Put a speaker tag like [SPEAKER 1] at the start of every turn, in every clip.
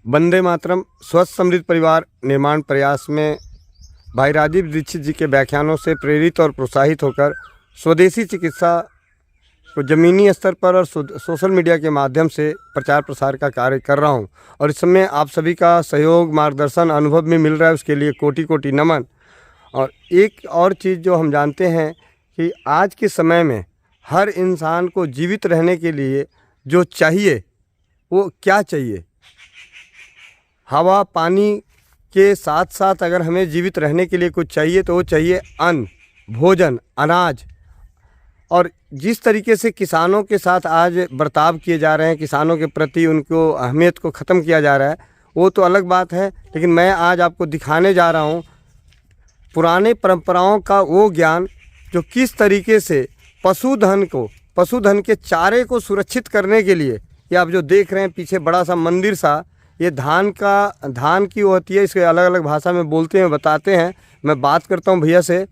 [SPEAKER 1] वंदे मातरम स्वस्थ समृद्ध परिवार निर्माण प्रयास में भाई राजीव दीक्षित जी के व्याख्यानों से प्रेरित और प्रोत्साहित होकर स्वदेशी चिकित्सा को ज़मीनी स्तर पर और सोशल मीडिया के माध्यम से प्रचार प्रसार का कार्य कर रहा हूं और इस समय आप सभी का सहयोग मार्गदर्शन अनुभव में मिल रहा है, उसके लिए कोटि कोटि नमन। और एक और चीज़ जो हम जानते हैं कि आज के समय में हर इंसान को जीवित रहने के लिए जो चाहिए वो क्या चाहिए, हवा पानी के साथ साथ अगर हमें जीवित रहने के लिए कुछ चाहिए तो वो चाहिए अन्न, भोजन, अनाज। और जिस तरीके से किसानों के साथ आज बर्ताव किए जा रहे हैं, किसानों के प्रति उनको अहमियत को ख़त्म किया जा रहा है, वो तो अलग बात है। लेकिन मैं आज आपको दिखाने जा रहा हूँ पुराने परंपराओं का वो ज्ञान जो किस तरीके से पशुधन के चारे को सुरक्षित करने के लिए, ये आप जो देख रहे हैं पीछे बड़ा सा मंदिर सा, ये धान की वो होती है, इसके अलग अलग भाषा में बोलते हैं, बताते हैं। मैं बात करता हूँ भैया से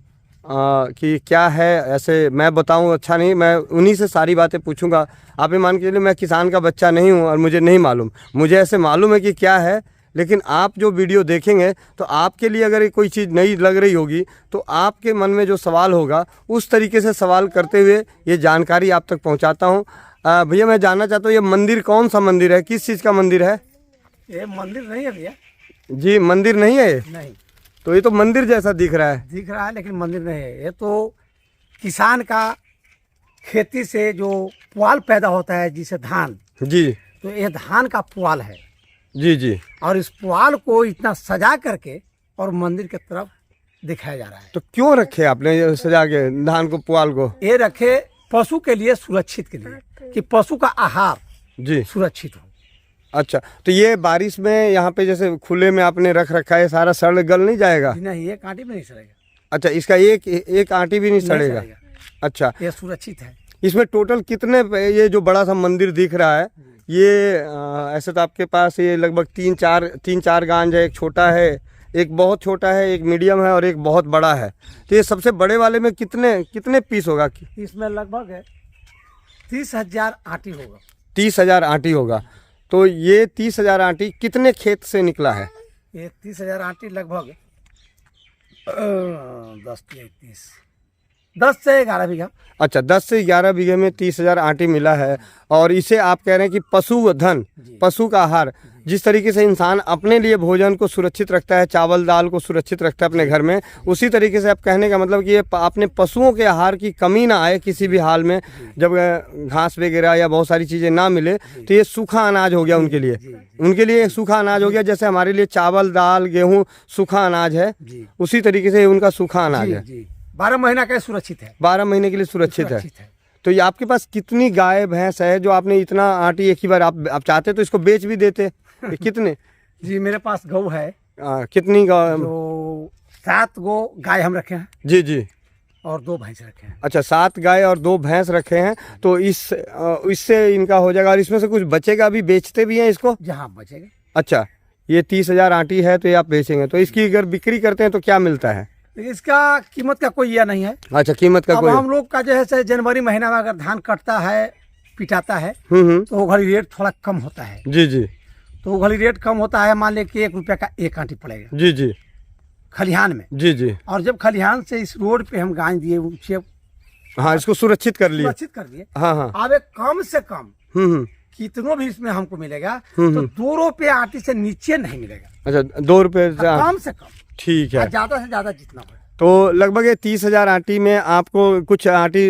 [SPEAKER 1] कि क्या है, ऐसे मैं बताऊँ अच्छा नहीं, मैं उन्हीं से सारी बातें पूछूंगा। आप ये मान के चलिए मैं किसान का बच्चा नहीं हूँ और मुझे नहीं मालूम, मुझे ऐसे मालूम है कि क्या है। लेकिन आप जो वीडियो देखेंगे तो आपके लिए अगर कोई चीज़ नई लग रही होगी तो आपके मन में जो सवाल होगा उस तरीके से सवाल करते हुए ये जानकारी आप तक पहुँचाता हूँ। भैया मैं जानना चाहता हूँ ये मंदिर कौन सा मंदिर है, किस चीज़ का मंदिर है?
[SPEAKER 2] ये मंदिर नहीं है भैया
[SPEAKER 1] जी, मंदिर नहीं है ये?
[SPEAKER 2] नहीं।
[SPEAKER 1] तो ये तो मंदिर जैसा दिख रहा है
[SPEAKER 2] लेकिन मंदिर नहीं है। ये तो किसान का खेती से जो पुआल पैदा होता है जिसे धान
[SPEAKER 1] जी,
[SPEAKER 2] तो ये धान का पुआल है
[SPEAKER 1] जी जी।
[SPEAKER 2] और इस पुआल को इतना सजा करके और मंदिर की तरफ दिखाया जा रहा है।
[SPEAKER 1] तो क्यों रखे आपने ये सजा के धान को, पुआल को?
[SPEAKER 2] ये रखे पशु के लिए, सुरक्षित के लिए, कि पशु का आहार
[SPEAKER 1] जी
[SPEAKER 2] सुरक्षित हो।
[SPEAKER 1] अच्छा, तो ये बारिश में यहाँ पे जैसे खुले में आपने रख रखा है, सारा सड़ गल नहीं जाएगा?
[SPEAKER 2] नहीं, एक आंटी भी नहीं सड़ेगा। अच्छा,
[SPEAKER 1] इसका एक आंटी भी नहीं सड़ेगा? अच्छा,
[SPEAKER 2] ये सुरक्षित है।
[SPEAKER 1] इसमें टोटल कितने, ये जो बड़ा सा मंदिर दिख रहा है ये ऐसे तो आपके पास ये लगभग तीन चार गांज है, एक छोटा है, एक बहुत छोटा है, एक मीडियम है और एक बहुत बड़ा है। तो ये सबसे बड़े वाले में कितने पीस होगा?
[SPEAKER 2] इसमें लगभग 30,000 आटी होगा।
[SPEAKER 1] 30,000 आटी होगा। तो ये 30,000 आटी कितने खेत से निकला है?
[SPEAKER 2] ये 30,000 आटी लगभग 10 से 11 बीघा।
[SPEAKER 1] अच्छा, 10 से 11 बीघे में 30,000 आटी मिला है। और इसे आप कह रहे हैं कि पशुधन, पशु का आहार, जिस तरीके से इंसान अपने लिए भोजन को सुरक्षित रखता है, चावल दाल को सुरक्षित रखता है अपने घर में, उसी तरीके से आप कहने का मतलब कि ये अपने पशुओं के आहार की कमी ना आए किसी भी हाल में, जब घास वगैरह या बहुत सारी चीज़ें ना मिले तो ये सूखा अनाज हो गया उनके लिए सूखा अनाज हो गया। जैसे हमारे लिए चावल दाल गेहूँ सूखा अनाज है, उसी तरीके से उनका सूखा अनाज है।
[SPEAKER 2] 12 महीना का सुरक्षित है,
[SPEAKER 1] 12 महीने के लिए सुरक्षित है। तो ये आपके पास कितनी गाय भैंस है जो आपने इतना आटी एक ही बार आप चाहते तो इसको बेच भी देते? कितने?
[SPEAKER 2] जी, मेरे पास गौ है।
[SPEAKER 1] कितनी गाय?
[SPEAKER 2] 7 गो गाय हम रखे हैं।
[SPEAKER 1] जी जी।
[SPEAKER 2] और 2 भैंस रखे हैं।
[SPEAKER 1] अच्छा, 7 गाय और 2 भैंस रखे हैं। तो इससे इनका हो जाएगा। और इसमें से कुछ बचेगा, अभी बेचते भी हैं इसको?
[SPEAKER 2] जहाँ बचेगा। अच्छा,
[SPEAKER 1] ये 30,000 आटी है तो ये आप बेचेंगे, तो इसकी अगर बिक्री करते हैं तो क्या मिलता है?
[SPEAKER 2] इसका कीमत का कोई यह नहीं है।
[SPEAKER 1] अच्छा, कीमत का कोई?
[SPEAKER 2] हम लोग का जो है जनवरी महीना में अगर धान कटता है, पिटाता है, तो वो घड़ी रेट थोड़ा कम होता है।
[SPEAKER 1] जी जी। तो
[SPEAKER 2] वो घड़ी रेट कम होता है, मान ले कि 1 रुपया का 1 आंटी पड़ेगा।
[SPEAKER 1] जी जी।
[SPEAKER 2] खलिहान में। जी जी। और जब खलिहान से इस रोड पे हम गाय दिए,
[SPEAKER 1] हाँ, इसको सुरक्षित कर लिए।
[SPEAKER 2] हाँ हाँ। अब कम से कम कितनों भी इसमें हमको मिलेगा तो 2 रुपये आटी से नीचे नहीं मिलेगा। अच्छा, 2 रुपये कम से कम। ठीक है, ज्यादा से ज्यादा जितना हो। तो लगभग 30,000 आटी में आपको कुछ आटी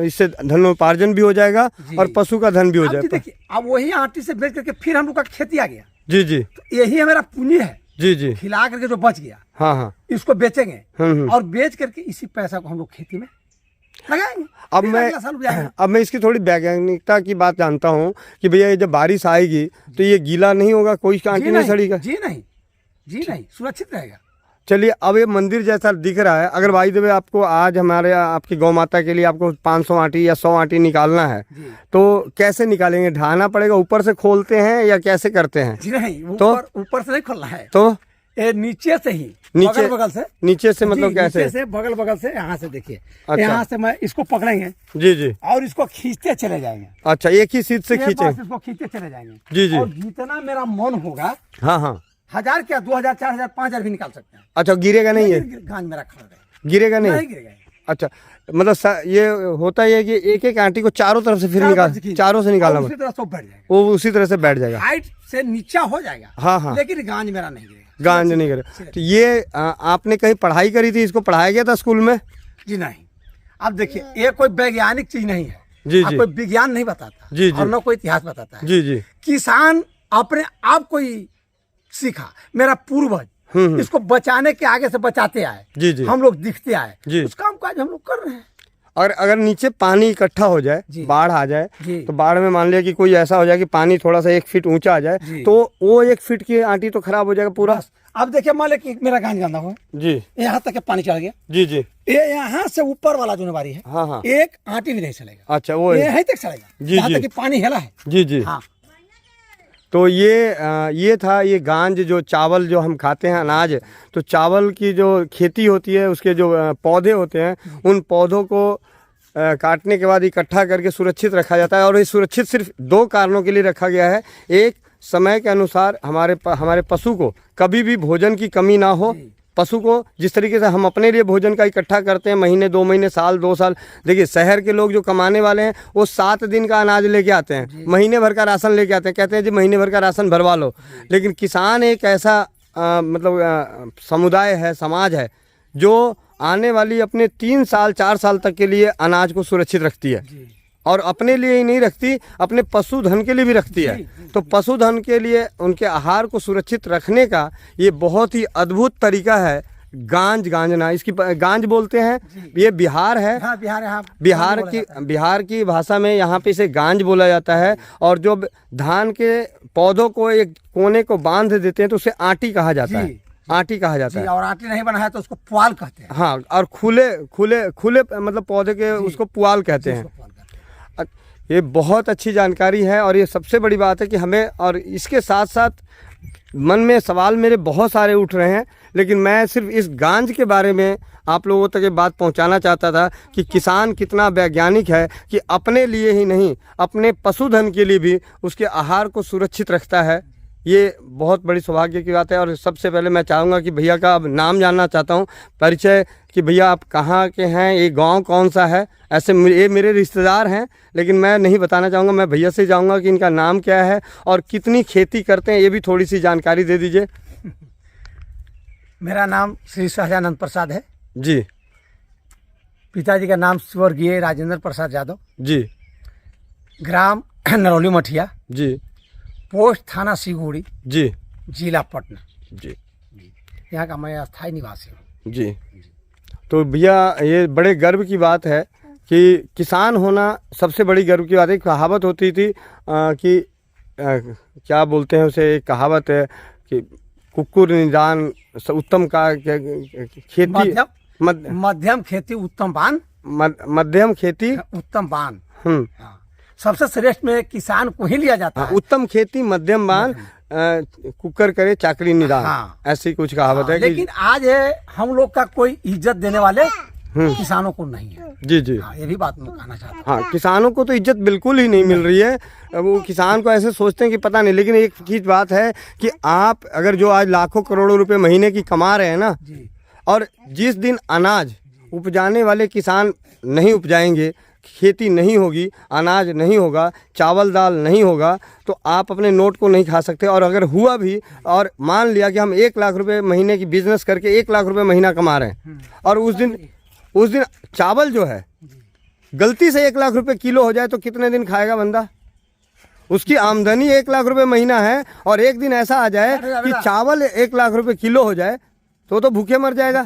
[SPEAKER 2] इससे धनोपार्जन भी हो जाएगा और पशु का धन भी हो जाएगा। देखिए, अब वही आटी से बेच करके फिर हम लोग का खेती आ गया। जी जी। तो यही हमारा पूंजी है। जी जी। खिला करके जो बच गया, हाँ हाँ, इसको बेचेंगे और बेच करके इसी पैसा को हम लोग खेती में लगाएंगे। अब मैं इसकी थोड़ी वैज्ञानिकता की बात जानता हूँ कि भैया जब बारिश आएगी तो ये गीला नहीं होगा, कोई आंटी नहीं सड़ेगा? जी नहीं, सुरक्षित रहेगा। चलिए, अब ये मंदिर जैसा दिख रहा है, अगर भाई देवे आपको आज आपकी गौ माता के लिए आपको 500 आटी या 100 आटी निकालना है तो कैसे निकालेंगे? ढाना पड़ेगा, ऊपर से खोलते हैं या कैसे करते हैं? जी नहीं, ऊपर से नहीं खोलना है, तो नीचे से ही, बगल से। नीचे से मतलब कैसे? नीचे से, बगल से, यहाँ से देखिए। अच्छा। यहाँ से मैं इसको पकड़ेंगे। जी जी। और इसको खींचते चले जाएंगे। अच्छा, एक ही सीध से खींचेंगे? इसको खींचते चले जाएंगे। जी जी। और जितना मेरा मन होगा
[SPEAKER 1] हाँ हाँ
[SPEAKER 2] 1000 क्या 2000 4000 5000 भी निकाल सकते हैं।
[SPEAKER 1] अच्छा गिरेगा नहीं है?
[SPEAKER 2] गांज मेरा खड़ा रहेगा,
[SPEAKER 1] गिरेगा नहीं?
[SPEAKER 2] नहीं गिरेगा।
[SPEAKER 1] अच्छा मतलब ये होता है कि एक एक आंटी को चारों तरफ से फिर चारों से निकालना,
[SPEAKER 2] उसी तरह से बैठ जाएगा,
[SPEAKER 1] वो उसी तरह से बैठ जाएगा,
[SPEAKER 2] हाइट से नीचा हो जाएगा।
[SPEAKER 1] हाँ हाँ
[SPEAKER 2] लेकिन गांज मेरा नहीं गिरेगा,
[SPEAKER 1] गांज नहीं गिरेगा। तो ये आपने कहीं पढ़ाई करी थी, इसको पढ़ाया गया था स्कूल में?
[SPEAKER 2] जी नहीं। अब देखिए ये कोई वैज्ञानिक चीज नहीं है
[SPEAKER 1] जी जी,
[SPEAKER 2] कोई विज्ञान नहीं बताता
[SPEAKER 1] जी जी,
[SPEAKER 2] और न कोई इतिहास बताता है
[SPEAKER 1] जी जी।
[SPEAKER 2] किसान अपने आप को ही सीखा, मेरा पूर्वज इसको बचाने के आगे से बचाते आए
[SPEAKER 1] जी जी,
[SPEAKER 2] हम लोग दिखते आए
[SPEAKER 1] जी,
[SPEAKER 2] उस काम काज हम लोग कर रहे हैं।
[SPEAKER 1] और अगर नीचे पानी इकट्ठा हो जाए, बाढ़ आ जाए, तो बाढ़ में मान लिया कि कोई ऐसा हो जाए कि पानी थोड़ा सा 1 फीट ऊंचा आ जाए, तो वो 1 फीट की आंटी तो खराब हो जाएगा पूरा।
[SPEAKER 2] अब देखिए मान लिया कि मेरा गांज गंदा हुआ
[SPEAKER 1] जी,
[SPEAKER 2] यहाँ तक के पानी चढ़ गया
[SPEAKER 1] जी जी,
[SPEAKER 2] ये यहाँ से ऊपर वाला जो नवारी है,
[SPEAKER 1] हाँ हाँ,
[SPEAKER 2] एक आंटी भी नहीं चलेगा।
[SPEAKER 1] अच्छा वो
[SPEAKER 2] यहीं तक चलेगा
[SPEAKER 1] जी जी,
[SPEAKER 2] तक कि पानी हेला है।
[SPEAKER 1] जी जी
[SPEAKER 2] हाँ।
[SPEAKER 1] तो ये था ये गांज, जो चावल जो हम खाते हैं अनाज, तो चावल की जो खेती होती है उसके जो पौधे होते हैं, उन पौधों को काटने के बाद इकट्ठा करके सुरक्षित रखा जाता है। और ये सुरक्षित सिर्फ 2 कारणों के लिए रखा गया है। एक, समय के अनुसार हमारे पशु को कभी भी भोजन की कमी ना हो। पशु को जिस तरीके से हम अपने लिए भोजन का इकट्ठा करते हैं, महीने 2 महीने, साल 2 साल, देखिए शहर के लोग जो कमाने वाले हैं वो 7 दिन का अनाज लेके आते हैं, महीने भर का राशन लेके आते हैं, कहते हैं जी महीने भर का राशन भरवा लो। लेकिन किसान एक ऐसा मतलब समुदाय है, समाज है, जो आने वाली अपने 3 साल 4 साल तक के लिए अनाज को सुरक्षित रखती है। और अपने लिए ही नहीं रखती, अपने पशुधन के लिए भी रखती है। तो पशुधन के लिए उनके आहार को सुरक्षित रखने का ये बहुत ही अद्भुत तरीका है गांजना। इसकी गांज बोलते हैं, ये बिहार है।
[SPEAKER 2] हाँ, बिहार है। हाँ,
[SPEAKER 1] बिहार की भाषा में यहाँ पे इसे गांज बोला जाता है। और जो धान के पौधों को एक कोने को बांध देते हैं तो उसे आटी कहा जाता है, आटी कहा जाता है।
[SPEAKER 2] और आटी नहीं बना है तो उसको पुआल कहते हैं।
[SPEAKER 1] हाँ, और खुले मतलब पौधे के उसको पुआल कहते हैं। ये बहुत अच्छी जानकारी है। और ये सबसे बड़ी बात है कि हमें, और इसके साथ साथ मन में सवाल मेरे बहुत सारे उठ रहे हैं, लेकिन मैं सिर्फ इस गांज के बारे में आप लोगों तक ये बात पहुंचाना चाहता था कि किसान कितना वैज्ञानिक है कि अपने लिए ही नहीं, अपने पशुधन के लिए भी उसके आहार को सुरक्षित रखता है। ये बहुत बड़ी सौभाग्य की बात है। और सबसे पहले मैं चाहूँगा कि भैया का अब नाम जानना चाहता हूँ, परिचय, कि भैया आप कहाँ के हैं, ये गांव कौन सा है। ऐसे ये मेरे रिश्तेदार हैं, लेकिन मैं नहीं बताना चाहूँगा, मैं भैया से चाहूँगा कि इनका नाम क्या है और कितनी खेती करते हैं, ये भी थोड़ी सी जानकारी दे दीजिए।
[SPEAKER 2] मेरा नाम श्री सहजानंद प्रसाद है
[SPEAKER 1] जी।
[SPEAKER 2] पिताजी का नाम स्वर्गीय राजेंद्र प्रसाद यादव
[SPEAKER 1] जी।
[SPEAKER 2] ग्राम नरौली मठिया
[SPEAKER 1] जी।
[SPEAKER 2] पोस्ट थाना सिगुड़ी
[SPEAKER 1] जी,
[SPEAKER 2] जिला पटना
[SPEAKER 1] जी।
[SPEAKER 2] यहाँ का मैं अस्थायी निवासी हूँ
[SPEAKER 1] जी। तो भैया ये बड़े गर्व की बात है कि किसान होना सबसे बड़ी गर्व की बात है। कहावत होती थी कि क्या बोलते हैं उसे, एक कहावत है कि कुक्कुर निदान उत्तम का खेती,
[SPEAKER 2] मध्यम खेती उत्तम बान,
[SPEAKER 1] मध्यम खेती उत्तम
[SPEAKER 2] बान। सबसे श्रेष्ठ में किसान को ही लिया जाता है।
[SPEAKER 1] उत्तम खेती मध्यम बान, कुकर करे चाकरी निदान। हाँ, ऐसी कुछ कहावत है।
[SPEAKER 2] लेकिन आज है हम लोग का कोई इज्जत देने वाले किसानों को नहीं है।
[SPEAKER 1] जी जी।
[SPEAKER 2] हाँ, ये भी बात मैं कहना चाहता हूँ।
[SPEAKER 1] हाँ, किसानों को तो इज्जत बिल्कुल ही नहीं मिल रही है। वो किसान को ऐसे सोचते हैं कि पता नहीं। लेकिन एक चीज बात है कि आप अगर जो आज लाखों करोड़ों रुपए महीने की कमा रहे हैं ना, और जिस दिन अनाज उपजाने वाले किसान नहीं उपजाएंगे, खेती नहीं होगी, अनाज नहीं होगा, चावल दाल नहीं होगा, तो आप अपने नोट को नहीं खा सकते। और अगर हुआ भी, और मान लिया कि हम 1 लाख रुपए महीने की बिजनेस करके 1 लाख रुपए महीना कमा रहे हैं, और उस दिन चावल जो है गलती से 1 लाख रुपए किलो हो जाए तो कितने दिन खाएगा बंदा? उसकी आमदनी 1 लाख रुपए महीना है, और एक दिन ऐसा आ जाए कि चावल 1 लाख रुपए किलो हो जाए तो भूखे मर जाएगा।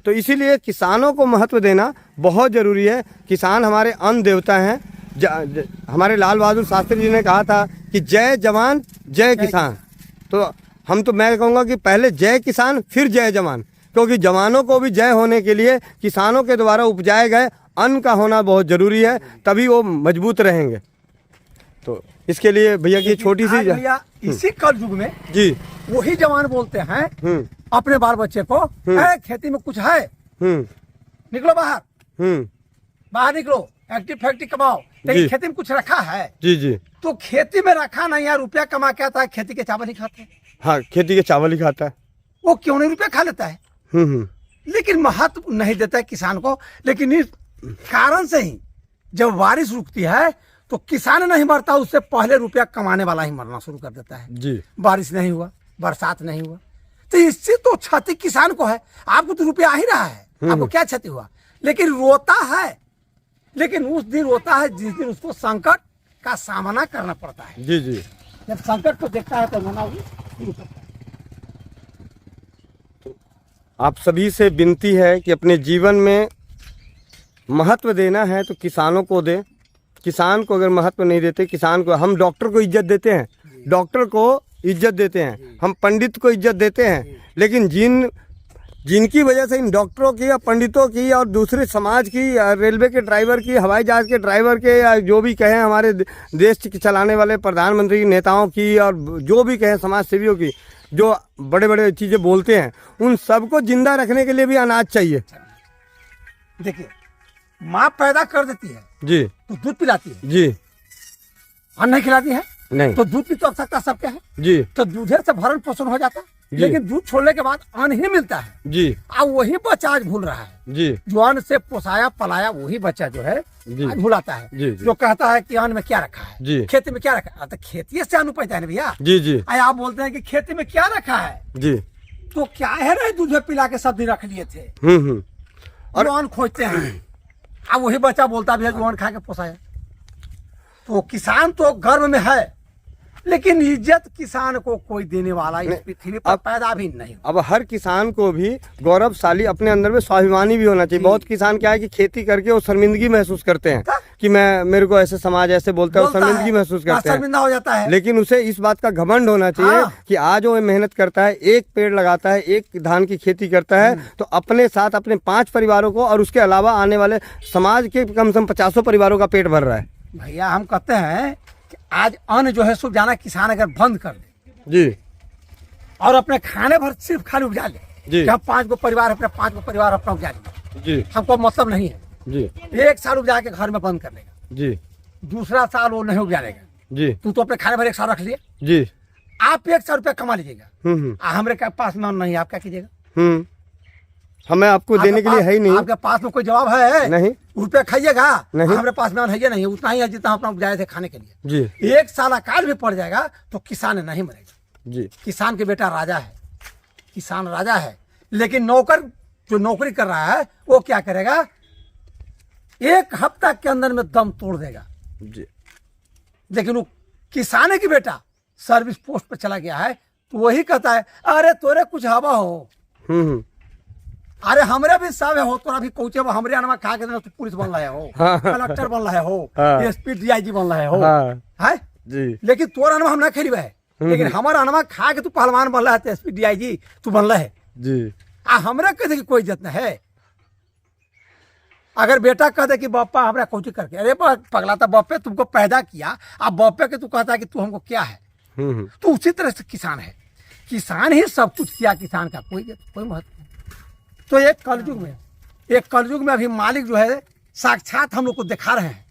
[SPEAKER 1] तो इसीलिए किसानों को महत्व देना बहुत ज़रूरी है। किसान हमारे अन्न देवता हैं। हमारे लाल बहादुर शास्त्री जी ने कहा था कि जय जवान जय किसान। तो मैं कहूँगा कि पहले जय किसान फिर जय जवान, क्योंकि जवानों को भी जय होने के लिए किसानों के द्वारा उपजाए गए अन्न का होना बहुत ज़रूरी है, तभी वो मजबूत रहेंगे। तो इसके लिए भैया की छोटी सी
[SPEAKER 2] इसी कल युग में
[SPEAKER 1] जी
[SPEAKER 2] वही जवान बोलते हैं अपने बाल बच्चे को, खेती में कुछ है, निकलो बाहर, बाहर निकलो, एक्टिव फैक्टिव कमाओ। लेकिन खेती में कुछ रखा है।
[SPEAKER 1] जी जी।
[SPEAKER 2] तो खेती में रखा नहीं यार, रुपया कमा के आता है, खेती के चावल ही खाते हैं।
[SPEAKER 1] हाँ, खेती के चावल ही खाता है।
[SPEAKER 2] वो क्यों नहीं रुपया खा लेता है, लेकिन महत्व नहीं देता है किसान को। लेकिन इस कारण से ही जब बारिश रुकती है तो किसान नहीं मरता, उससे पहले रुपया कमाने वाला ही मरना शुरू कर देता है
[SPEAKER 1] जी।
[SPEAKER 2] बारिश नहीं हुआ, बरसात नहीं हुआ, तो इससे तो क्षति किसान को है। आपको तो रुपया आ ही रहा है, आपको क्या क्षति हुआ, लेकिन रोता है। लेकिन उस दिन रोता है जिस दिन उसको संकट का सामना करना पड़ता है।
[SPEAKER 1] जी जी।
[SPEAKER 2] जब संकट को देखता है तो रोना शुरू करता है।
[SPEAKER 1] आप सभी से विनती है कि अपने जीवन में महत्व देना है तो किसानों को दें। किसान को अगर महत्व नहीं देते, किसान को, हम डॉक्टर को इज्जत देते हैं, डॉक्टर को इज्जत देते हैं, हम पंडित को इज्जत देते हैं, लेकिन जिनकी वजह से इन डॉक्टरों की या पंडितों की और दूसरे समाज की, रेलवे के ड्राइवर की, हवाई जहाज के ड्राइवर के, या जो भी कहें हमारे देश के चलाने वाले प्रधानमंत्री नेताओं की, और जो भी कहें समाज सेवियों की, जो बड़े बड़े चीज़ें बोलते हैं, उन सबको जिंदा रखने के लिए भी अनाज चाहिए।
[SPEAKER 2] देखिए, माँ पैदा कर देती है
[SPEAKER 1] जी,
[SPEAKER 2] तो दूध पिलाती है
[SPEAKER 1] जी,
[SPEAKER 2] अन्न नहीं खिलाती है
[SPEAKER 1] नहीं,
[SPEAKER 2] तो दूध की तो आवश्यकता सबके है
[SPEAKER 1] जी,
[SPEAKER 2] तो दूधे से भरण पोषण हो जाता है। लेकिन दूध छोड़ने के बाद अन्न ही मिलता है
[SPEAKER 1] जी।
[SPEAKER 2] अब वही बच्चा आज भूल रहा है
[SPEAKER 1] जी।
[SPEAKER 2] जो अन्न से पोसाया पलाया, वही बच्चा जो है आज भुलाता है।
[SPEAKER 1] जी, जी।
[SPEAKER 2] जो कहता है कि अन्न में क्या रखा है,
[SPEAKER 1] जी।
[SPEAKER 2] खेती में क्या रखा है, तो खेती से अन्न पैदा है भैया।
[SPEAKER 1] जी जी।
[SPEAKER 2] आप बोलते हैं कि खेती में क्या रखा है,
[SPEAKER 1] जी।
[SPEAKER 2] तो क्या है ना, दूध में पिला के सब दिन रख लिए थे और अन्न खोजते हैं। अब वही बच्चा बोलता भी है जो अन्न खा के पोसाया। तो किसान तो गर्व में है, लेकिन इज्जत किसान को कोई देने वाला इस पृथ्वी पर पैदा भी नहीं।
[SPEAKER 1] अब हर किसान को भी गौरवशाली, अपने अंदर में स्वाभिमानी भी होना चाहिए। बहुत किसान क्या है कि खेती करके वो शर्मिंदगी महसूस करते हैं कि मेरे को ऐसे समाज ऐसे बोलता है, शर्मिंदगी महसूस करते हैं,
[SPEAKER 2] शर्मिंदा हो जाता है।
[SPEAKER 1] लेकिन उसे इस बात का घमंड होना चाहिए कि आज वो मेहनत करता है, एक पेड़ लगाता है, एक धान की खेती करता है, तो अपने साथ अपने 5 परिवारों को और उसके अलावा आने वाले समाज के कम से कम 50 परिवारों का पेट भर रहा है।
[SPEAKER 2] भैया हम कहते हैं कि आज अन्न जो है सूख जाना, किसान अगर बंद कर दे
[SPEAKER 1] जी,
[SPEAKER 2] और अपने खाने भर सिर्फ खाली उपजा ले
[SPEAKER 1] जी,
[SPEAKER 2] कि हम 5 गो परिवार अपने 5 गो परिवार अपना उपजा लेंगे
[SPEAKER 1] जी,
[SPEAKER 2] हमको मतलब नहीं है
[SPEAKER 1] जी,
[SPEAKER 2] 1 साल उपजा के घर में बंद कर लेगा
[SPEAKER 1] जी,
[SPEAKER 2] दूसरा साल वो नहीं उपजा लेगा
[SPEAKER 1] जी,
[SPEAKER 2] तू तो अपने खाने भर 1 साल रख लिए
[SPEAKER 1] जी,
[SPEAKER 2] आप 1 साल रुपया कमा लीजिएगा। हमारे पास में नहीं, आप क्या कीजिएगा?
[SPEAKER 1] हमें आपको देने के लिए है ही नहीं।
[SPEAKER 2] आपके पास में कोई जवाब है
[SPEAKER 1] नहीं,
[SPEAKER 2] रुपया खाइएगा
[SPEAKER 1] नहीं,
[SPEAKER 2] हमारे पास में है नहीं, उतना ही है जितना अपना उपजाए थे खाने के लिए
[SPEAKER 1] जी।
[SPEAKER 2] 1 साल अकाल भी पड़ जाएगा तो किसान नहीं मरेगा
[SPEAKER 1] जी।
[SPEAKER 2] किसान के बेटा राजा है, किसान राजा है। लेकिन नौकर जो नौकरी कर रहा है वो क्या करेगा, 1 हफ्ता के अंदर में दम तोड़ देगा
[SPEAKER 1] जी।
[SPEAKER 2] लेकिन वो किसान की बेटा सर्विस पोस्ट पर चला गया है तो वही कहता है अरे तोरे कुछ हवा हो, अरे हमरे भी सब है हो, तोरा भी कोचे हमरे अनमा खा के तू पुलिस बन रहे हो, कलेक्टर बन रहे हो, एसपी डीआईजी बन रहे हो, है
[SPEAKER 1] जी।
[SPEAKER 2] लेकिन तोर अनमा हम ना खेलिबे है, लेकिन हमारा अनमा खा के तू पहलवान बन रहा है, एसपी डीआईजी तू बन रहा है
[SPEAKER 1] जी।
[SPEAKER 2] हमरे कहते कि कोई इज्जत न है। अगर बेटा कहते कि बापा हमरा कोची करके, अरे पगला था बापे तुमको पैदा किया, अब बापे के तू कहता है कि तू हमको क्या है, तो उसी तरह से किसान है, किसान ही सब कुछ किया, किसान का कोई महत्व नहीं। तो एक कलयुग में अभी मालिक जो है साक्षात हम लोग को दिखा रहे हैं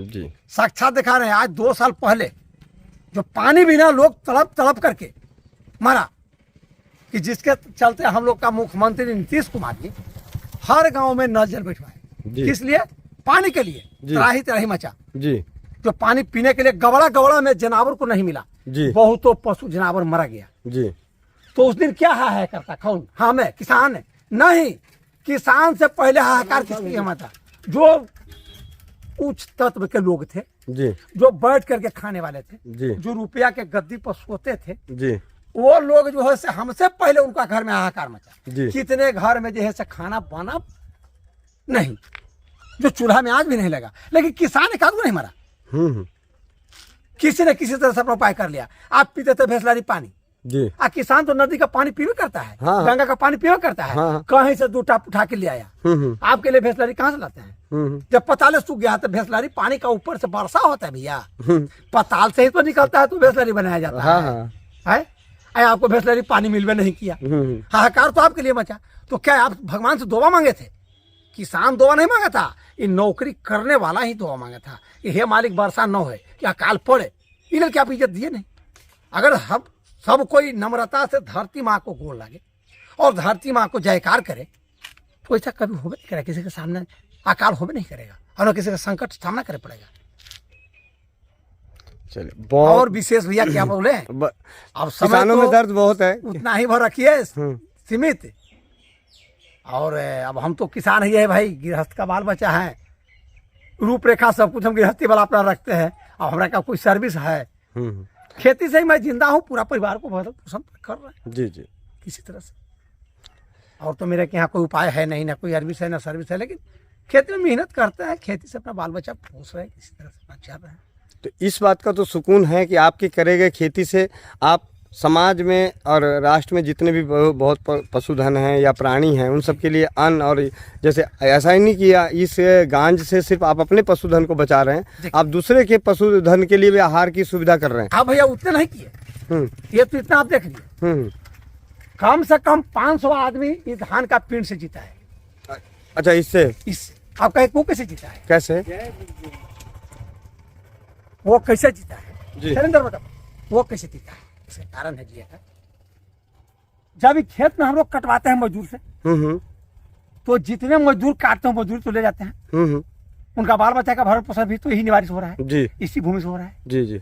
[SPEAKER 1] जी,
[SPEAKER 2] साक्षात दिखा रहे हैं। आज 2 साल पहले जो पानी बिना लोग तड़प करके मरा, कि जिसके चलते हम लोग का मुख्यमंत्री नीतीश कुमार जी हर गांव में नल जल बैठवाए, किस लिए? पानी के लिए त्राही मचा जी। जो पानी पीने के लिए गवड़ा में जानवर को नहीं मिला जी, बहुतों पशु जानवर मरा गया जी। तो उस दिन क्या हाहाकार करता, कौन? हमें किसान है नहीं, किसान से पहले हाहाकार किसकी हमें था? जो उच्च तत्व के लोग थे जी, जो बैठ करके खाने वाले थे जी, जो रुपया के गद्दी पर सोते थे जी, वो लोग जो है हमसे पहले उनका घर में हाहाकार मचा। कितने घर में जो है से खाना बना नहीं, जो चूल्हा में आज भी नहीं लगा, लेकिन किसान एक आदमी नहीं मरा। किसी ने किसी तरह से अपना उपाय कर लिया। आप पीते थे भेसलारी पानी जी, किसान तो नदी का पानी पीवे करता है, गंगा का पानी पीवे करता है, कहीं से 2 टाप उठा के ले आया। आपके लिए भेसलारी कहाँ से लाते हैं? जब पताल सूख गया तो भेसलारी पानी का ऊपर से वर्षा होता है भैया, पताल से ही तो निकलता है तो भेसलारी बनाया जाता है। आपको भेसलारी पानी मिलवे नहीं किया, हाहाकार तो आपके लिए मचा। तो क्या आप भगवान से दुआ मांगे थे? किसान दुआ नहीं मांगा था, ये नौकरी करने वाला ही दुआ मांगा था कि हे मालिक वर्षा न हो कि अकाल पड़े, इन्हें क्या आप इज्जत दिए नहीं। अगर हम सब कोई नम्रता से धरती माँ को गोड़ लागे और धरती माँ को जयकार करे तो ऐसा कभी होबे नहीं करेगा, किसी के सामने अकाल होबे नहीं करेगा और न किसी का संकट सामना करे पड़ेगा।
[SPEAKER 1] चलिए
[SPEAKER 2] और विशेष भैया क्या बोले, अब
[SPEAKER 1] किसानों में दर्द बहुत है,
[SPEAKER 2] उतना ही भर रखिए सीमित। और अब हम तो किसान ही है भाई, गृहस्थ का बाल बच्चा है, रूपरेखा सब कुछ हम गृहस्थी वाला अपना रखते हैं। अब हमारा का कोई सर्विस है, खेती से ही मैं जिंदा हूँ, पूरा परिवार को बहुत पसंद कर रहे हैं
[SPEAKER 1] जी जी
[SPEAKER 2] किसी तरह से। और तो मेरे के यहाँ कोई उपाय है नहीं, ना कोई सर्विस है ना सर्विस है, लेकिन खेती में मेहनत करते हैं, खेती से अपना बाल बच्चा पोस रहे हैं, किसी तरह से चल रहे हैं।
[SPEAKER 1] तो इस बात का तो सुकून है कि आपके करे गए खेती से आप समाज में और राष्ट्र में जितने भी बहुत पशुधन हैं या प्राणी हैं उन सब के लिए अन्न, और जैसे ऐसा ही नहीं किया इस गांज से सिर्फ आप अपने पशुधन को बचा रहे हैं, आप दूसरे के पशुधन के लिए भी आहार की सुविधा कर रहे हैं।
[SPEAKER 2] हाँ भैया, उतने नहीं किए, ये तो इतना आप देख लीजिए, कम से कम 500 आदमी इस धान का पिंड से जीता है।
[SPEAKER 1] अच्छा, इससे
[SPEAKER 2] आप कहे वो कैसे जीता है,
[SPEAKER 1] कैसे
[SPEAKER 2] वो कैसे जीता है
[SPEAKER 1] जी,
[SPEAKER 2] बताओ वो कैसे जीता है। इसका कारण है जी है, जब खेत में हम लोग कटवाते हैं मजदूर से, तो जितने मजदूर काटते हैं मजदूर तो ले जाते हैं, उनका बाल बच्चा का भरण पोषण भी तो यही निवारित हो रहा है
[SPEAKER 1] जी,
[SPEAKER 2] इसी भूमि से हो रहा है
[SPEAKER 1] जी जी।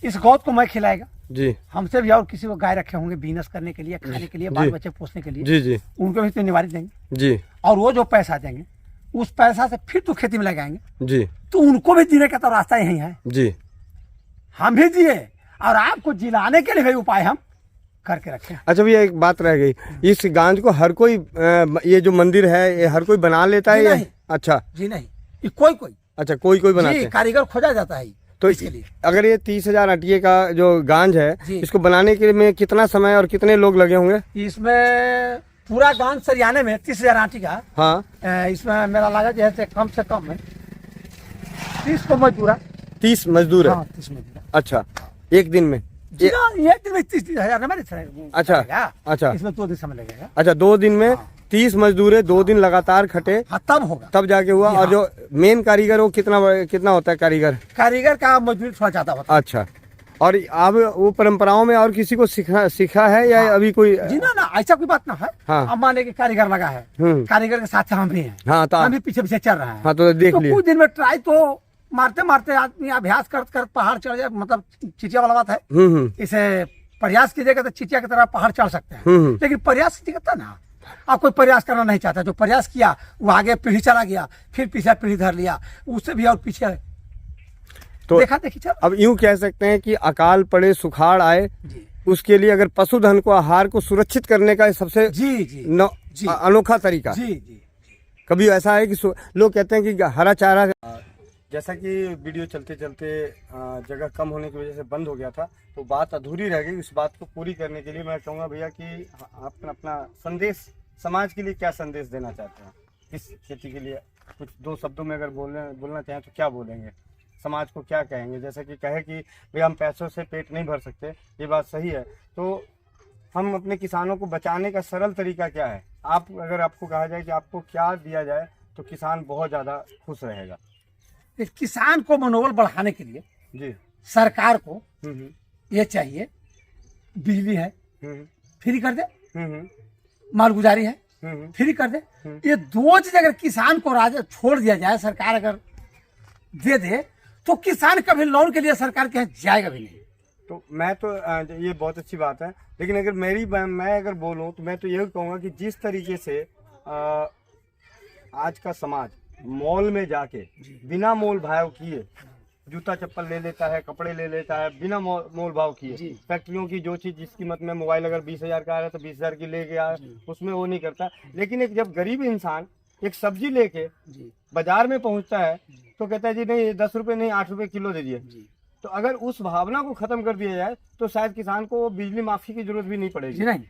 [SPEAKER 2] इस गौत को मैं खिलाएगा
[SPEAKER 1] जी,
[SPEAKER 2] हमसे भी और किसी को गाय रखे होंगे बिजनेस करने के लिए, खाने के लिए, बाल बच्चे पोसने के लिए
[SPEAKER 1] जी जी,
[SPEAKER 2] उनको भी तो निवारित देंगे
[SPEAKER 1] जी।
[SPEAKER 2] और वो जो पैसा देंगे उस पैसा से फिर तो खेती में लगाएंगे
[SPEAKER 1] जी,
[SPEAKER 2] तो उनको भी जीने का तो रास्ता यही है
[SPEAKER 1] जी।
[SPEAKER 2] हम भी जिए और आपको जिलाने के लिए भी उपाय हम करके रखे।
[SPEAKER 1] अच्छा भैया, एक बात रह गई, इस गांज को हर कोई ये जो मंदिर है ये हर कोई बना लेता है या? अच्छा
[SPEAKER 2] जी नहीं, ये कोई
[SPEAKER 1] अच्छा कोई बनाते हैं,
[SPEAKER 2] कारीगर खोजा जाता है।
[SPEAKER 1] तो इसके लिए अगर ये 30,000 अटिये का जो गांज है इसको बनाने के में कितना समय और कितने लोग लगे होंगे?
[SPEAKER 2] इसमें पूरा गांज सरियाने में 30,000 आटी का,
[SPEAKER 1] हाँ,
[SPEAKER 2] इसमें मेरा लागत जैसे कम से कम है 30 को मजदूर है,
[SPEAKER 1] 30 मजदूर है।
[SPEAKER 2] हाँ, 30 मजदूर। एक
[SPEAKER 1] दिन में
[SPEAKER 2] एक दिन में 30,000
[SPEAKER 1] अच्छा,
[SPEAKER 2] इसमें 2 दिन समय लगेगा।
[SPEAKER 1] अच्छा, 2 दिन में 30 मजदूर है, 2 दिन लगातार खटे,
[SPEAKER 2] हाँ, तब होगा,
[SPEAKER 1] तब जाके हुआ। और जो मेन कारीगर वो कितना होता है? कारीगर का मजदूरी थोड़ा ज्यादा होता है। अच्छा, और अब वो परंपराओं में और किसी को सीखा है या अभी कोई?
[SPEAKER 2] जी ना, ऐसा कोई बात ना है। हाँ, अब मान के कारीगर लगा है, कारीगर के साथ हम भी हैं, हाँ, तो हम भी पीछे चल रहे हैं।
[SPEAKER 1] हाँ, तो देख लिया,
[SPEAKER 2] कुछ दिन में ट्राई तो मारते मारते आदमी अभ्यास कर पहाड़ चढ़ जाए, मतलब चिचिया वाला बात है, इसे प्रयास कीजिएगा तो चिचिया की तरह पहाड़ चढ़ सकते हैं। लेकिन प्रयास कीजिएगा ना, आप कोई प्रयास करना नहीं चाहता, जो प्रयास किया वो आगे पीढ़ी चला गया, फिर पीछे पीढ़ी धर लिया, उससे भी और पीछे तो देखा देखी चल। अब
[SPEAKER 1] यूं कह सकते हैं कि अकाल पड़े सुखाड़ आए, उसके लिए अगर पशुधन को आहार को सुरक्षित करने का सबसे अनोखा तरीका। कभी ऐसा है कि लोग कहते हैं कि हरा चारा, जैसा कि वीडियो चलते चलते जगह कम होने की वजह से बंद हो गया था, तो बात अधूरी रह गई। उस बात को पूरी करने के लिए मैं कहूँगा भैया कि आप अपना संदेश समाज के लिए क्या संदेश देना चाहते हैं इस खेती के लिए? कुछ 2 शब्दों में अगर बोलना चाहें तो क्या बोलेंगे? समाज को क्या कहेंगे? जैसे कि कहे कि भैया हम पैसों से पेट नहीं भर सकते, ये बात सही है, तो हम अपने किसानों को बचाने का सरल तरीका क्या है? अगर आपको कहा जाए कि आपको क्या दिया जाए तो किसान बहुत ज़्यादा खुश रहेगा।
[SPEAKER 2] किसान को मनोबल बढ़ाने के लिए जी सरकार को ये चाहिए, बिजली है फ्री कर दे, मालगुजारी है फ्री कर दे। ये 2 चीज अगर किसान को राजा छोड़ दिया जाए, सरकार अगर दे दे, तो किसान कभी लोन के लिए सरकार के यहाँ जाएगा भी नहीं। तो मैं तो ये बहुत अच्छी बात है, लेकिन अगर मैं अगर बोलूँ तो मैं तो यही कहूँगा कि जिस तरीके से आज का समाज मॉल में जाके बिना मोल भाव किए जूता चप्पल ले लेता है, कपड़े ले लेता है बिना मोल भाव किए। फैक्ट्रियों की जो चीज जिस कीमत में मोबाइल अगर 20,000 का आ रहा है तो 20,000 की ले गया, उसमें वो नहीं करता। लेकिन एक जब गरीब इंसान एक सब्जी लेके बाजार में पहुंचता है तो कहता है जी नहीं 10 रुपए नहीं 8 रुपए किलो दे दिए। तो अगर उस भावना को खत्म कर दिया जाए तो शायद किसान को बिजली माफी की जरूरत भी नहीं पड़ेगी। नहीं,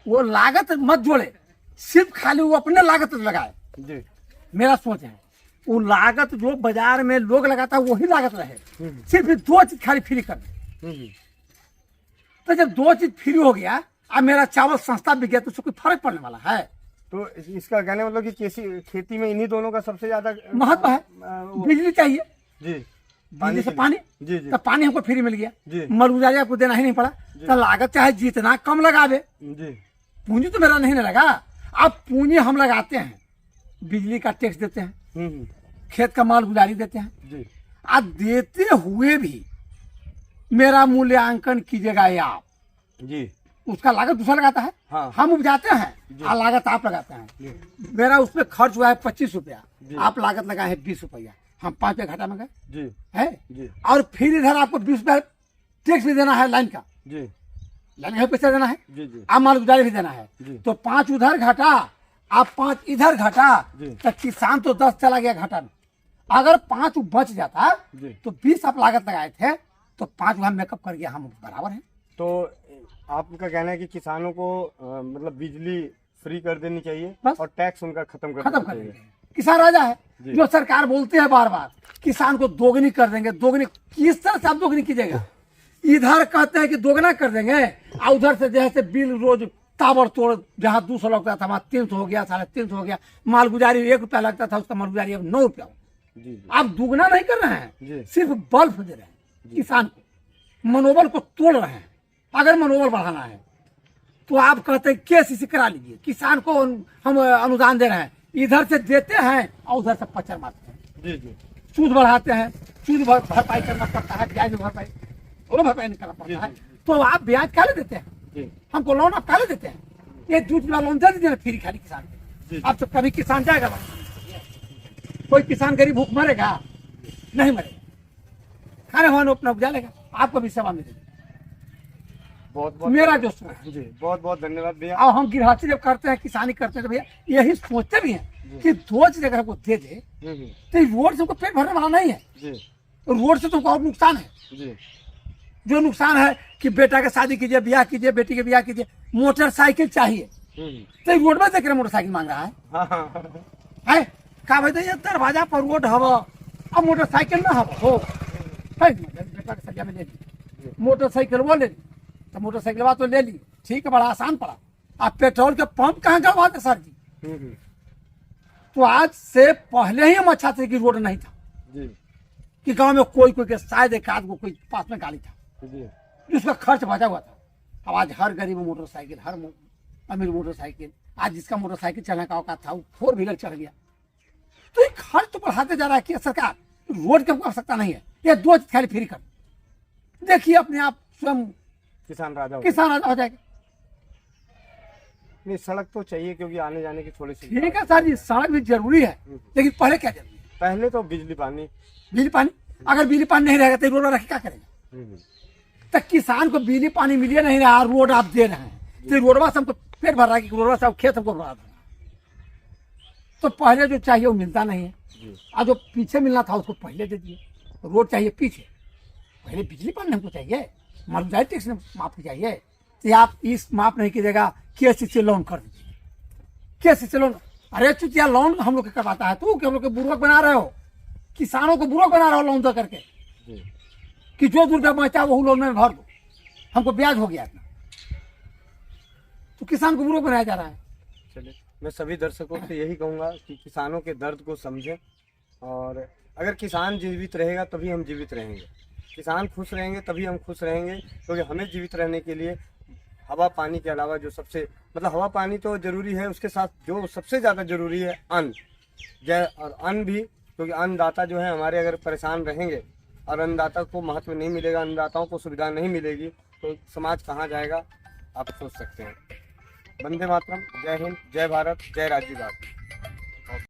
[SPEAKER 2] वो लागत मत जोड़े, सिर्फ खाली वो अपने लागत लगाए। जी, मेरा सोच है वो लागत जो बाजार में लोग लगाता है वही लागत रहे, सिर्फ 2 चीज खाली फ्री कर दे। तो जब 2 चीज फ्री हो गया, अब मेरा चावल सस्ता बिक गया तो उससे कोई फर्क पड़ने वाला है?
[SPEAKER 1] तो इसका कहने मतलब कि खेती में इन्हीं दोनों का सबसे ज्यादा
[SPEAKER 2] महत्व है। बिजली चाहिए
[SPEAKER 1] जी,
[SPEAKER 2] बिजली से पानी,
[SPEAKER 1] जी जी,
[SPEAKER 2] तो पानी हमको फ्री मिल गया
[SPEAKER 1] जी,
[SPEAKER 2] मरगुजारी आपको देना ही नहीं पड़ा। तो लागत चाहे जितना कम लगावे,
[SPEAKER 1] जी,
[SPEAKER 2] पूंजी तो मेरा नहीं लगा। अब पूंजी हम लगाते हैं, बिजली का टैक्स देते हैं, खेत का माल गुजारी देते हैं
[SPEAKER 1] जी।
[SPEAKER 2] आज देते हुए भी मेरा मूल्यांकन कीजिएगा आप
[SPEAKER 1] जी,
[SPEAKER 2] उसका लागत दूसरा लगाता है।
[SPEAKER 1] हाँ।
[SPEAKER 2] हम उपजाते हैं और लागत आप लगाते हैं। मेरा उसमें खर्च हुआ है 25 रुपया, आप लागत लगाए हैं 20 रुपया, हम 5 रुपया घाटा में गए
[SPEAKER 1] जी,
[SPEAKER 2] है
[SPEAKER 1] जी।
[SPEAKER 2] और फिर इधर आपको 20 रुपया टैक्स भी देना है, लाइन का,
[SPEAKER 1] जी,
[SPEAKER 2] लाइन का पैसा देना है,
[SPEAKER 1] जी, जी,
[SPEAKER 2] आप माल गुजारी भी देना है।
[SPEAKER 1] जी।
[SPEAKER 2] तो 5 उधर घाटा, आप 5 इधर घाटा,
[SPEAKER 1] जी।
[SPEAKER 2] तो किसान तो 10 चला गया घाटा में। अगर 5 बच जाता
[SPEAKER 1] जी।
[SPEAKER 2] तो 20 आप लागत लगाए थे, तो 5 हम मेकअप कर गया, हम बराबर हैं।
[SPEAKER 1] तो आपका कहना है कि किसानों को मतलब बिजली फ्री कर देनी चाहिए
[SPEAKER 2] बस।
[SPEAKER 1] और टैक्स उनका खत्म कर
[SPEAKER 2] देंगे। किसान राजा है, जो सरकार बोलते हैं बार बार किसान को दोगुनी कर देंगे। दोगुनी किस तरह से आप दोगुनी कीजिएगा? इधर कहते हैं कि दोगुना कर देंगे और उधर से जैसे बिल रोज ताबड़तोड़, जहाँ 200 लगता था वहाँ 300 हो गया, 350 हो गया। माल गुजारी 1 रुपया लगता था, उसका माल गुजारी अब 9 रुपया। आप दुगना नहीं कर रहे हैं, सिर्फ बल्ब दे रहे हैं किसान को, मनोबल को तोड़ रहे हैं। अगर मनोबल बढ़ाना है तो आप कहते हैं केसीसी करा लीजिए, किसान को हम अनुदान दे रहे हैं, इधर से देते हैं और उधर से पचर मारते हैं।
[SPEAKER 1] जी, जी।
[SPEAKER 2] सूद बढ़ाते हैं, सूद भरपाई करना पड़ता है, ब्याज भरपाई, दोनों भरपाई नहीं करना पड़ता है। तो आप ब्याज काले देते हैं, हमको लोन आप काले देते हैं। ये दूध वाला लोन दे दीजिए ना फ्री खाली किसान को। अब तो कभी किसान जाएगा, कोई किसान गरीब भूख मरेगा नहीं मरेगा, खाने वाने अपना उपजा लेगा, आपको भी सेवा मिलेगी।
[SPEAKER 1] बहुत बहुत
[SPEAKER 2] मेरा जो सोच
[SPEAKER 1] जी, बहुत बहुत धन्यवाद भैया।
[SPEAKER 2] और हम गृहस्थी जब करते हैं, किसानी करते हैं, तो भैया यही सोचते भी हैं कि 2 चीज अगर हमको दे दे तो रोड से हमको पेट भरने वाला नहीं है जी। तो रोड से तुमको और नुकसान है जी। जो नुकसान है कि बेटा के शादी कीजिए, ब्याह कीजिए, बेटी के ब्याह कीजिए, मोटरसाइकिल चाहिए, तो रोड में देख रहे मोटरसाइकिल मांग रहा है का भाई? तो ये दरवाजा पर रोड हवा, अब मोटरसाइकिल ना हवा हो, बेटा के सजा में ले ली मोटरसाइकिल, वो ले ली, तो मोटरसाइकिल तो ले ली, ठीक है, बड़ा आसान पड़ा। आप पेट्रोल के पंप कहाँ गवाते सर जी? तो आज से पहले ही हम अच्छा थे कि रोड नहीं था जी। कि गांव में कोई कोई के शायद एक आध को कोई पास में गाड़ी था जी, जिसका खर्च बचा हुआ था। अब आज हर गरीब मोटरसाइकिल, हर अमीर मोटरसाइकिल, आज जिसका मोटरसाइकिल चलने का औकात था वो 4 व्हीलर चढ़ गया। तो ये खर्च तो बढ़ाते जा रहा है कि सरकार, रोड की आवश्यकता नहीं है, ये 2 चीज खाली फ्री कर, देखिए अपने आप स्वयं किसान राजा हो जाएगा।
[SPEAKER 1] नहीं, सड़क तो चाहिए क्योंकि आने जाने की थोड़ी सी।
[SPEAKER 2] ठीक है सर जी, सड़क भी जरूरी है, लेकिन पहले क्या जरूरी है?
[SPEAKER 1] पहले तो बिजली पानी।
[SPEAKER 2] अगर बिजली पानी नहीं रहेगा तो रोड रख क्या करेगा? तो किसान को बिजली पानी मिले नहीं रहा, रोड आप दे रहे हैं, तो रोडवा से हमको पेट भर रहा है कि रोडवा से खेत हमको भरा रहा है। तो पहले जो चाहिए वो मिलता नहीं है, और जो पीछे मिलना था उसको पहले दे दिए। रोड चाहिए पीछे, पहले बिजली पानी हमको चाहिए, मर्जाई टैक्स माफ चाहिए। तो आप इस माफ नहीं कीजिएगा, केसीसी लोन कर दीजिए, केसीसी लोन। अरे चुतिया, लोन हम लोग करवाता है तू, कि हम लोग बुर्बक बना रहे हो, किसानों को बुर्बक बना रहे हो लोन दे करके कि जो रुपया बचता है वो लोन में भर दो, हमको ब्याज हो गया इतना, तो किसान को बुर्बक बनाया जा रहा है।
[SPEAKER 1] चलिए, मैं सभी दर्शकों से यही कहूँगा कि किसानों के दर्द को समझें, और अगर किसान जीवित रहेगा तभी हम जीवित रहेंगे, किसान खुश रहेंगे तभी हम खुश रहेंगे। क्योंकि हमें जीवित रहने के लिए हवा पानी के अलावा जो सबसे मतलब हवा पानी तो जरूरी है, उसके साथ जो सबसे ज़्यादा जरूरी है अन्न, और अन्न भी, क्योंकि अन्नदाता जो है हमारे अगर परेशान रहेंगे और अन्नदाता को महत्व नहीं मिलेगा, अन्नदाताओं को सुविधा नहीं मिलेगी, तो समाज कहाँ जाएगा आप सोच सकते हैं। वंदे मातरम, जय हिंद, जय भारत, जय राज्य।